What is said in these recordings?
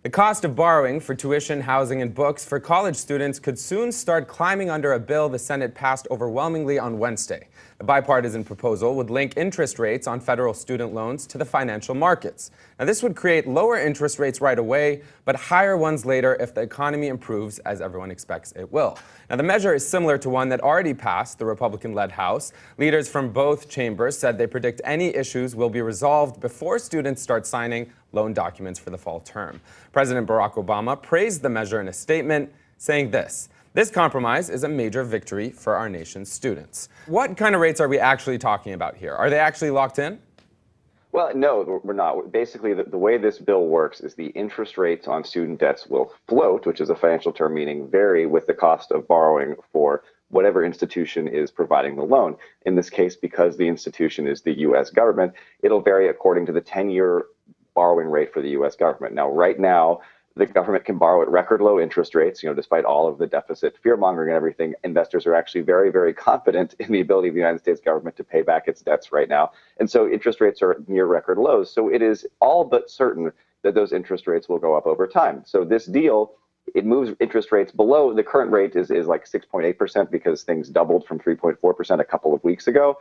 The cost of borrowing for tuition, housing, and books for college students could soon start climbing under a bill the Senate passed overwhelmingly on Wednesday. The bipartisan proposal would link interest rates on federal student loans to the financial markets. Now, this would create lower interest rates right away, but higher ones later if the economy improves, as everyone expects it will. Now, the measure is similar to one that already passed the Republican-led House. Leaders from both chambers said they predict any issues will be resolved before students start signing loan documents for the fall term. President Barack Obama praised the measure in a statement, saying this compromise is a major victory for our nation's students. What kind of rates are we actually talking about here? Are they actually locked in? Well, no, we're not. Basically, the way this bill works is the interest rates on student debts will float, which is a financial term meaning vary with the cost of borrowing for whatever institution is providing the loan. In this case, because the institution is the U.S. government, it'll vary according to the 10-year borrowing rate for the U.S. government. Now, right now, the government can borrow at record low interest rates. Despite all of the deficit fear mongering and everything, investors are actually very, very confident in the ability of the United States government to pay back its debts right now. And so interest rates are near record lows. So it is all but certain that those interest rates will go up over time. So this deal, it moves interest rates below the current rate is like 6.8% because things doubled from 3.4% a couple of weeks ago.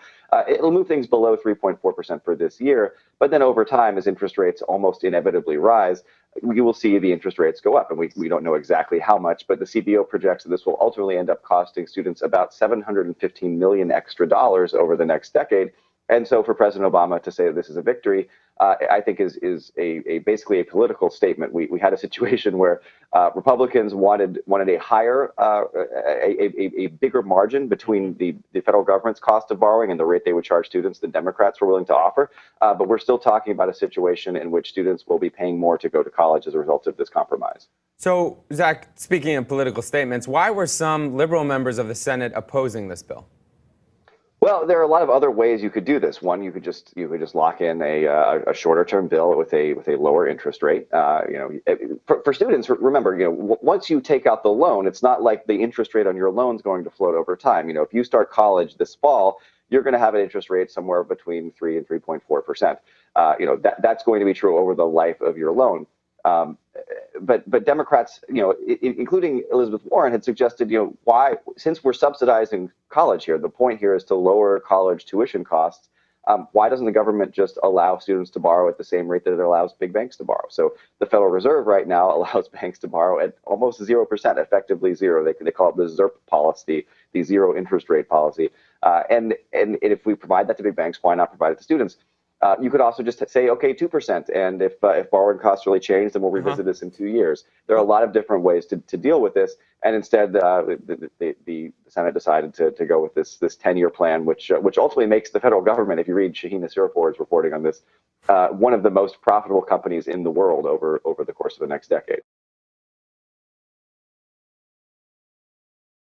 It'll move things below 3.4% for this year. But then over time, as interest rates almost inevitably rise, you will see the interest rates go up. And we don't know exactly how much, but the CBO projects that this will ultimately end up costing students about $715 million extra over the next decade. And so for President Obama to say that this is a victory, I think is basically a political statement. We had a situation where Republicans wanted a higher, a bigger margin between the federal government's cost of borrowing and the rate they would charge students than Democrats were willing to offer. But we're still talking about a situation in which students will be paying more to go to college as a result of this compromise. So, Zach, speaking of political statements, why were some liberal members of the Senate opposing this bill? Well, there are a lot of other ways you could do this. One, you could just lock in a shorter term bill with a lower interest rate. For students, remember, once you take out the loan, it's not like the interest rate on your loan is going to float over time. If you start college this fall, you're going to have an interest rate somewhere between 3 and 3.4%. That's going to be true over the life of your loan. But Democrats, including Elizabeth Warren, had suggested, why, since we're subsidizing college here, the point here is to lower college tuition costs. Why doesn't the government just allow students to borrow at the same rate that it allows big banks to borrow? So the Federal Reserve right now allows banks to borrow at almost 0%, effectively zero. They call it the ZIRP policy, the zero interest rate policy. And if we provide that to big banks, why not provide it to students? You could also just say, okay, 2%. And if borrowing costs really change, then we'll revisit this in 2 years. There are a lot of different ways to deal with this. And instead, the Senate decided to go with this 10-year plan, which ultimately makes the federal government, if you read Shaheen Nasirpour's reporting on this, one of the most profitable companies in the world over the course of the next decade.